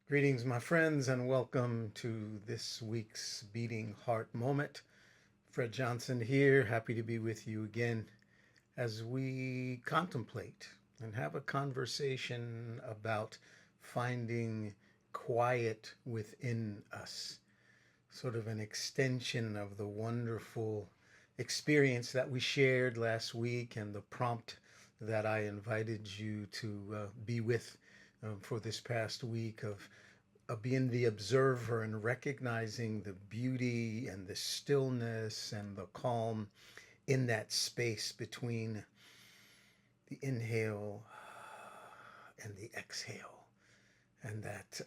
Greetings, my friends, and welcome to this week's Beating Heart Moment. Fred Johnson here, happy to be with you again as we contemplate and have a conversation about finding quiet within us, sort of an extension of the wonderful experience that we shared last week and the prompt that I invited you to be with for this past week of being the observer and recognizing the beauty and the stillness and the calm in that space between the inhale and the exhale, and that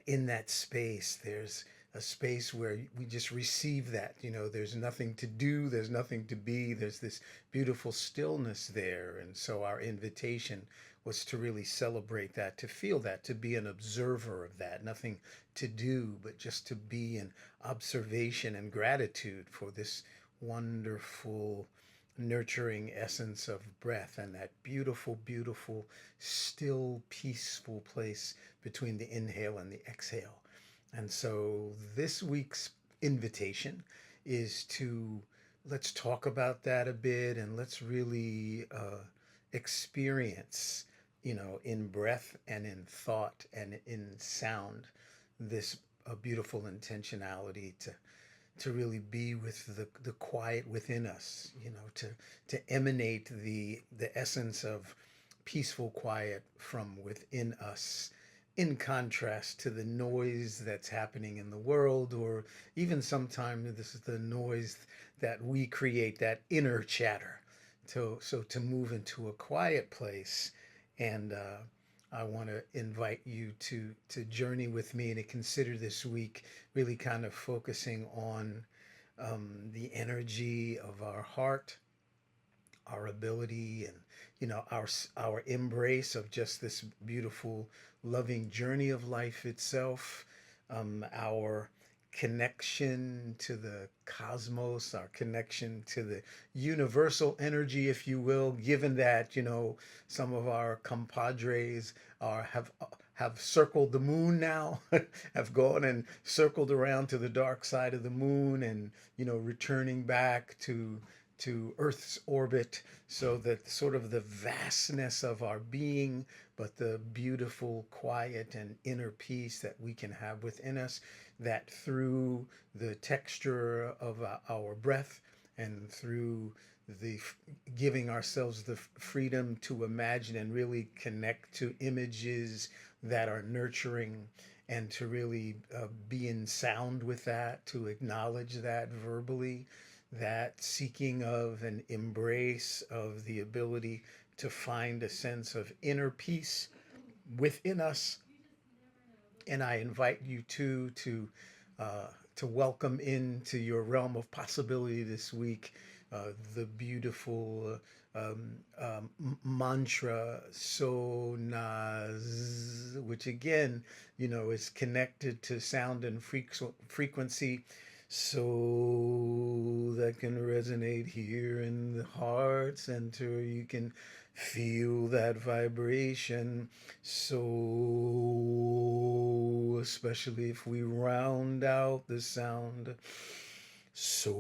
in that space there's a space where we just receive that. There's nothing to do, there's nothing to be, there's this beautiful stillness there. And so our invitation was to really celebrate that, to feel that, to be an observer of that. Nothing to do, but just to be in observation and gratitude for this wonderful nurturing essence of breath and that beautiful, beautiful, still, peaceful place between the inhale and the exhale. And so this week's invitation is to let's talk about that a bit, and let's really experience, in breath and in thought and in sound, this beautiful intentionality to really be with the quiet within us, to emanate the essence of peaceful quiet from within us, in contrast to the noise that's happening in the world, or even sometimes this is the noise that we create, that inner chatter. So to move into a quiet place, and I want to invite you to journey with me and to consider this week really kind of focusing on the energy of our heart, our ability, and our embrace of just this beautiful, loving journey of life itself, our connection to the cosmos, our connection to the universal energy, if you will, given that some of our compadres are have circled the moon now, have gone and circled around to the dark side of the moon, and returning back to Earth's orbit, so that sort of the vastness of our being, but the beautiful quiet and inner peace that we can have within us, that through the texture of our breath and through the giving ourselves the freedom to imagine and really connect to images that are nurturing, and to really be in sound with that, to acknowledge that verbally, that seeking of an embrace of the ability to find a sense of inner peace within us. And I invite you uh, to welcome into your realm of possibility this week the beautiful mantra So Nas, which again, is connected to sound and frequency, so that can resonate here in the heart center. You can feel that vibration. So, especially if we round out the sound. So,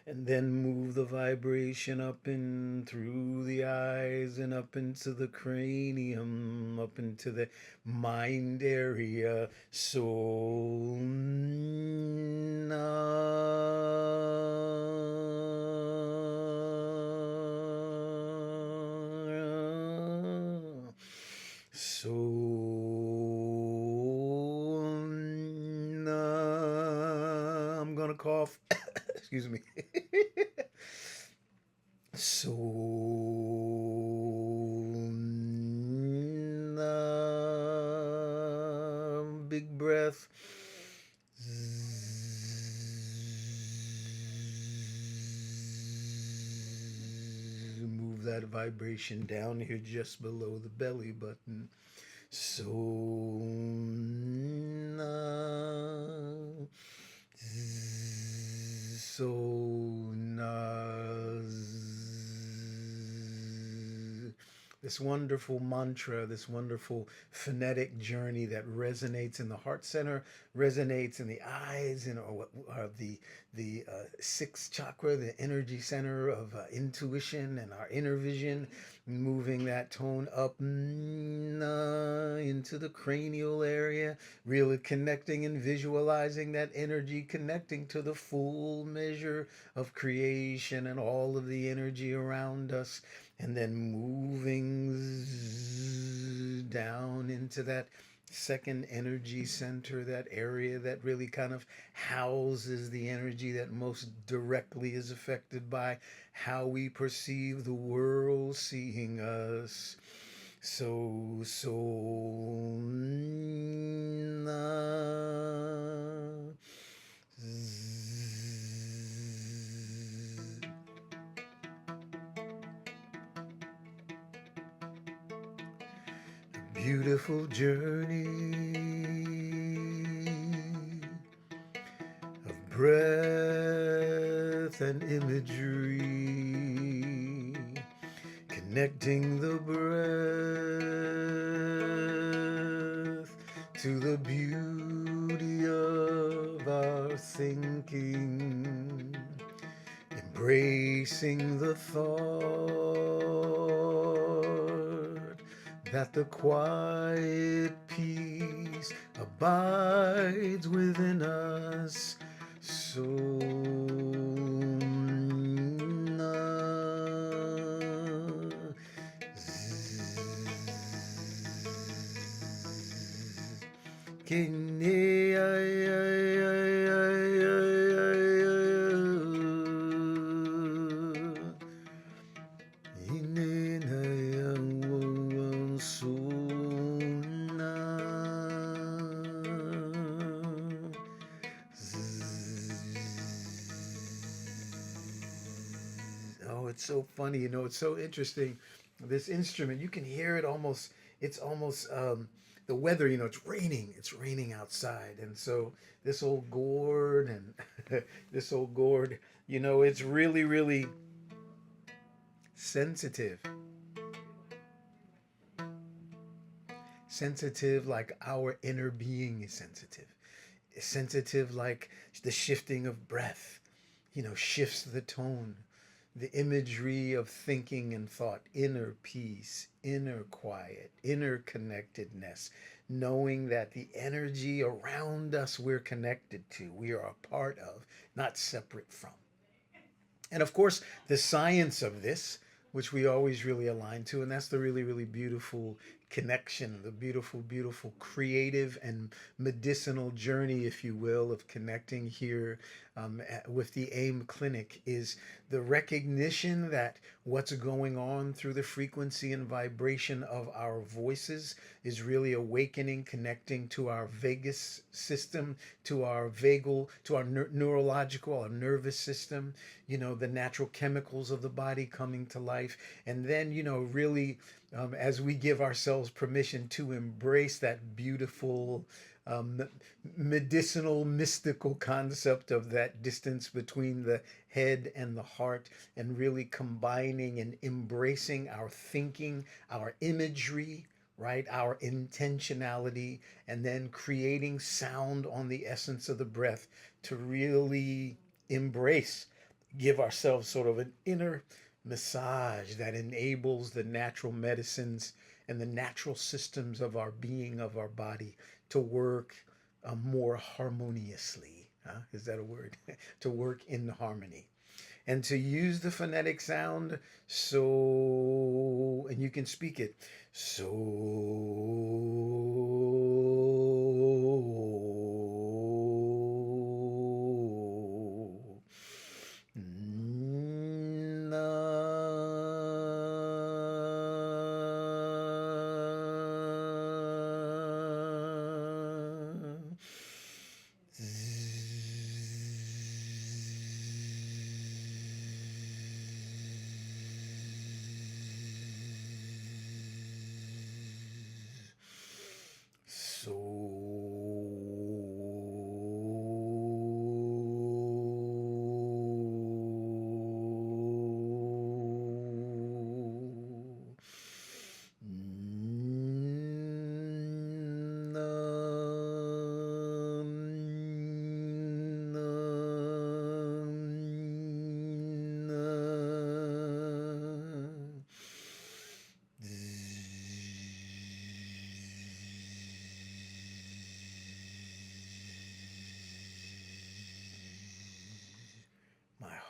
and then move the vibration up and through the eyes and up into the cranium, up into the mind area. So I'm gonna cough. Excuse me. So big breath. Move that vibration down here just below the belly button. So so this wonderful mantra, this wonderful phonetic journey that resonates in the heart center, resonates in the eyes, and or the sixth chakra, the energy center of intuition and our inner vision, moving that tone up into the cranial area, really connecting and visualizing that energy, connecting to the full measure of creation and all of the energy around us, and then moving down into that second energy center, that area that really kind of houses the energy that most directly is affected by how we perceive the world seeing us. So na, beautiful journey of breath and imagery, connecting the breath to the beauty of our thinking, embracing the thought that the quiet peace abides within us. So Oh, it's so funny. It's so interesting. This instrument, you can hear it almost, it's almost the weather, it's raining outside. And so this old gourd and this old gourd, it's really, really sensitive. Sensitive like our inner being is sensitive. Sensitive like the shifting of breath, shifts the tone, the imagery of thinking and thought, inner peace, inner quiet, inner connectedness, knowing that the energy around us we're connected to, we are a part of, not separate from. And of course, the science of this, which we always really align to, and that's the really, really beautiful connection, the beautiful, beautiful creative and medicinal journey, if you will, of connecting here with the AIM Clinic, is the recognition that what's going on through the frequency and vibration of our voices is really awakening, connecting to our vagus system, to our vagal, to our neurological, our nervous system, the natural chemicals of the body coming to life. And then, really, as we give ourselves permission to embrace that beautiful um, medicinal, mystical concept of that distance between the head and the heart, and really combining and embracing our thinking, our imagery, right? Our intentionality, and then creating sound on the essence of the breath to really embrace, give ourselves sort of an inner massage that enables the natural medicines and the natural systems of our being, of our body, to work more harmoniously. Huh? Is that a word? To work in harmony. And to use the phonetic sound, so, and you can speak it, so. So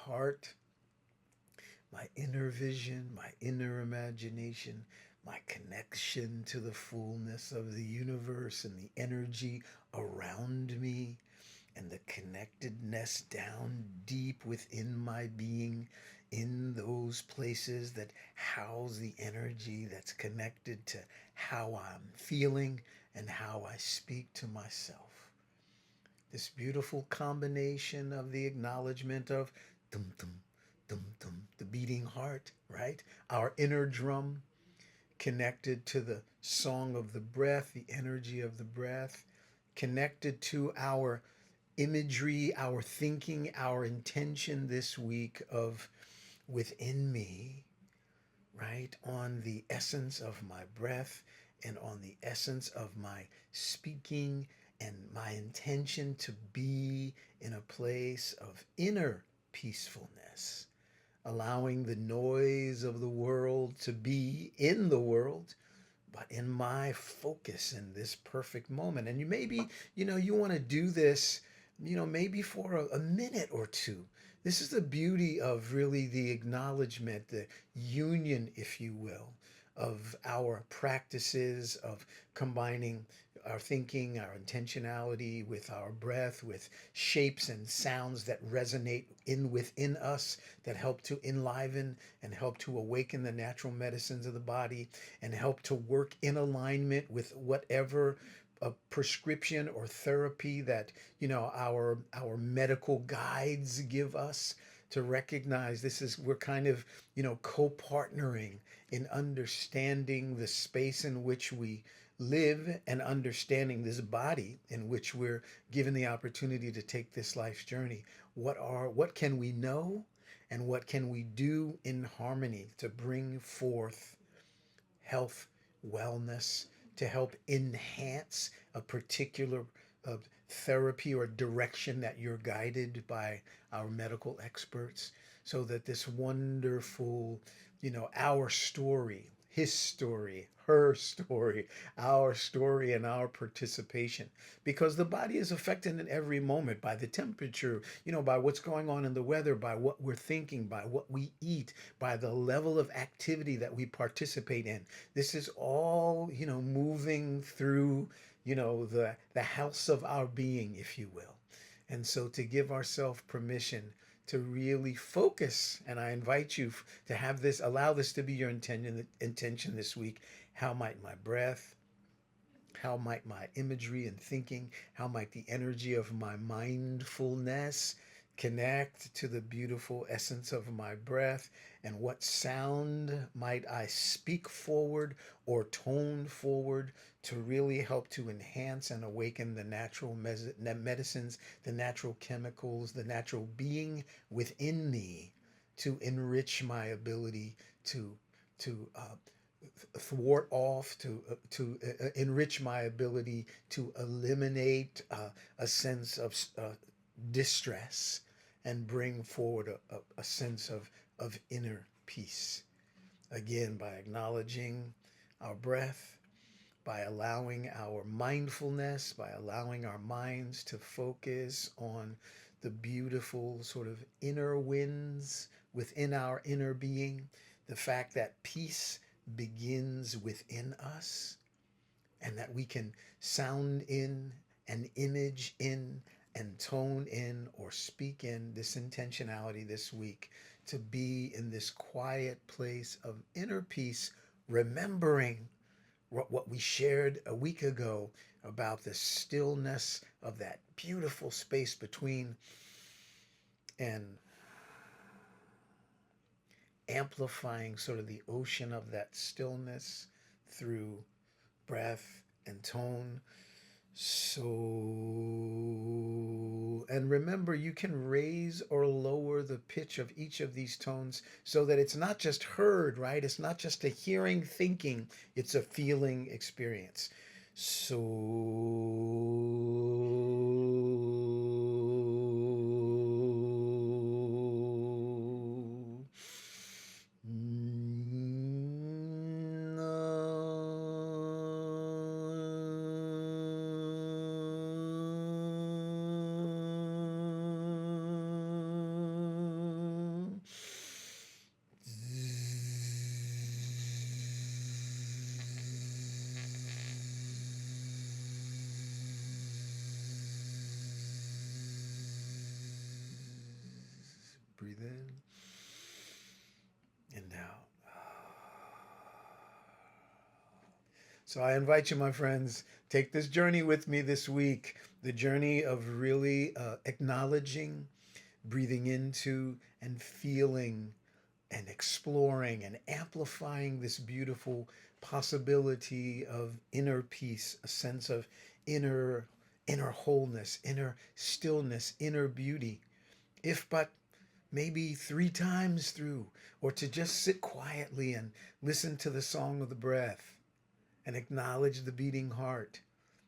heart, my inner vision, my inner imagination, my connection to the fullness of the universe and the energy around me, and the connectedness down deep within my being, in those places that house the energy that's connected to how I'm feeling and how I speak to myself. This beautiful combination of the acknowledgement of dum dum dum dum, the beating heart, right? Our inner drum connected to the song of the breath, the energy of the breath, connected to our imagery, our thinking, our intention this week of within me, right? On the essence of my breath and on the essence of my speaking and my intention to be in a place of inner peacefulness, allowing the noise of the world to be in the world, but in my focus in this perfect moment. And you maybe, you want to do this, maybe for a minute or two. This is the beauty of really the acknowledgement, the union, if you will, of our practices of combining our thinking, our intentionality with our breath, with shapes and sounds that resonate in within us, that help to enliven and help to awaken the natural medicines of the body and help to work in alignment with whatever prescription or therapy that our medical guides give us, to recognize this is, we're kind of co-partnering in understanding the space in which we live and understanding this body in which we're given the opportunity to take this life's journey. What can we know and what can we do in harmony to bring forth health, wellness, to help enhance a particular therapy or direction that you're guided by our medical experts, so that this wonderful, our story, his story, her story, our story, and our participation, because the body is affected in every moment by the temperature, by what's going on in the weather, by what we're thinking, by what we eat, by the level of activity that we participate in. This is all, moving through, the house of our being, if you will. And so to give ourselves permission to really focus, and I invite you to have this, allow this to be your intention this week. How might my breath, how might my imagery and thinking, how might the energy of my mindfulness connect to the beautiful essence of my breath? And what sound might I speak forward or tone forward to really help to enhance and awaken the natural medicines, the natural chemicals, the natural being within me, to enrich my ability to thwart off, to enrich my ability to eliminate a sense of distress and bring forward a sense of inner peace. Again, by acknowledging our breath, by allowing our mindfulness, by allowing our minds to focus on the beautiful sort of inner winds within our inner being, the fact that peace begins within us, and that we can sound in and image in and tone in or speak in this intentionality this week, to be in this quiet place of inner peace, remembering what we shared a week ago about the stillness of that beautiful space between, and amplifying sort of the ocean of that stillness through breath and tone. So, and remember, you can raise or lower the pitch of each of these tones so that it's not just heard, right? It's not just a hearing, thinking, it's a feeling experience. So, Breathe in and out. So I invite you, my friends, take this journey with me this week. The journey of really acknowledging, breathing into, and feeling and exploring and amplifying this beautiful possibility of inner peace, a sense of inner inner wholeness, inner stillness, inner beauty. If but maybe 3 times through, or to just sit quietly and listen to the song of the breath and acknowledge the beating heart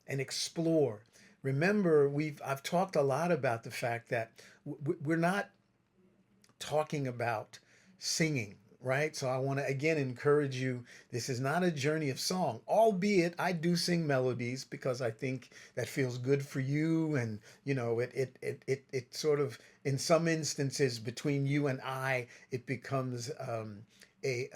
and explore. Remember, I've talked a lot about the fact that we're not talking about singing, right? So I want to again encourage you. This is not a journey of song, albeit I do sing melodies because I think that feels good for you, and it sort of, in some instances between you and I, it becomes a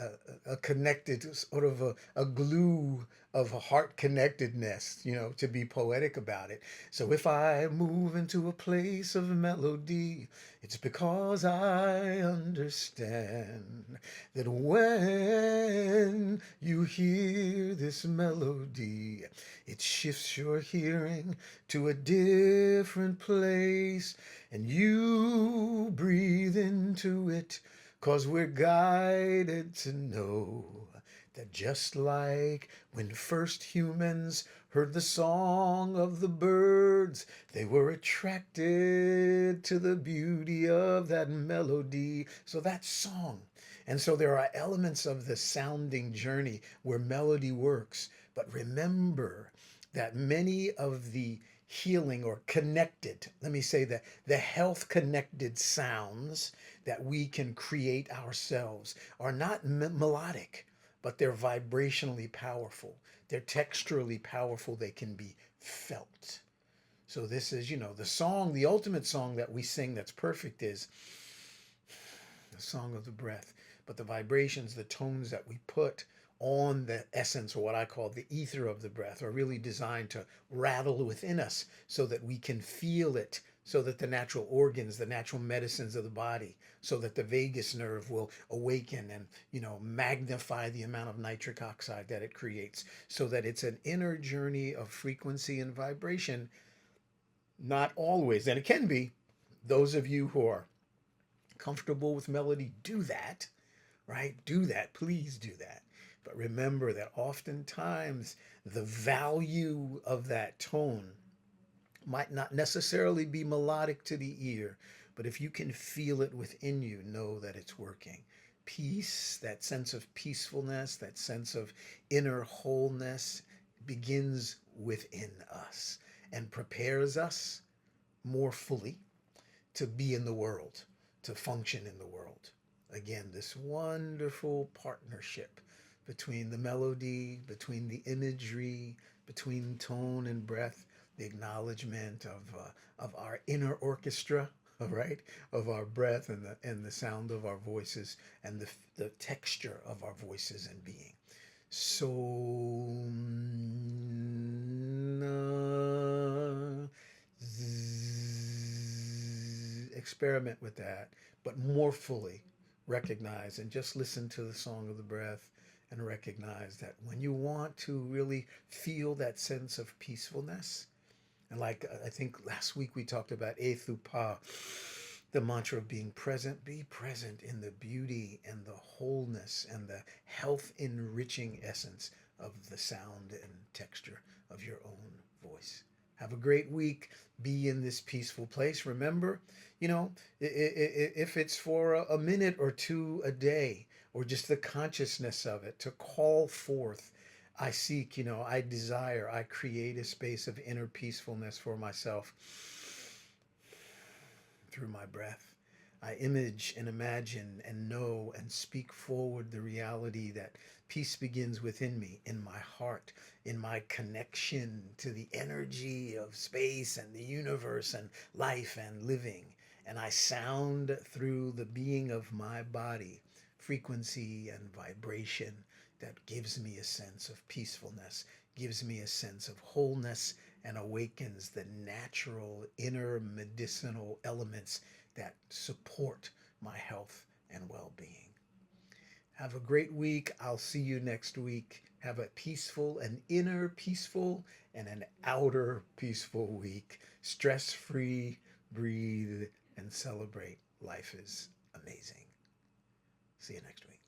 connected sort of a glue of a heart connectedness, to be poetic about it. So if I move into a place of melody, it's because I understand that when you hear this melody, it shifts your hearing to a different place, and you breathe into it, 'cause we're guided to know that just like when first humans heard the song of the birds, they were attracted to the beauty of that melody. So that song. And so there are elements of the sounding journey where melody works. But remember that many of the healing or connected, let me say that, the health connected sounds that we can create ourselves are not melodic, but they're vibrationally powerful. They're texturally powerful. They can be felt. So this is, the song, the ultimate song that we sing that's perfect is the song of the breath. But the vibrations, the tones that we put on the essence, or what I call the ether of the breath, are really designed to rattle within us so that we can feel it, so that the natural organs, the natural medicines of the body, so that the vagus nerve will awaken and, magnify the amount of nitric oxide that it creates, so that it's an inner journey of frequency and vibration. Not always, and it can be. Those of you who are comfortable with melody, do that, right? Do that. Please do that. But remember that oftentimes the value of that tone might not necessarily be melodic to the ear, but if you can feel it within you, know that it's working. Peace, that sense of peacefulness, that sense of inner wholeness begins within us and prepares us more fully to be in the world, to function in the world. Again, this wonderful partnership between the melody, between the imagery, between tone and breath, the acknowledgement of our inner orchestra, right, of our breath and the sound of our voices, and the texture of our voices and being. So experiment with that, but more fully recognize and just listen to the song of the breath and recognize that when you want to really feel that sense of peacefulness, and like I think last week we talked about Ethupa, the mantra of being present, be present in the beauty and the wholeness and the health enriching essence of the sound and texture of your own voice. Have a great week. Be in this peaceful place. Remember, if it's for a minute or two a day, or just the consciousness of it, to call forth, I seek, I desire, I create a space of inner peacefulness for myself through my breath. I image and imagine and know and speak forward the reality that peace begins within me, in my heart, in my connection to the energy of space and the universe and life and living. And I sound through the being of my body, frequency and vibration that gives me a sense of peacefulness, gives me a sense of wholeness, and awakens the natural inner medicinal elements that support my health and well-being. Have a great week. I'll see you next week. Have a peaceful, an inner peaceful, and an outer peaceful week. Stress free, breathe, and celebrate. Life is amazing. See you next week.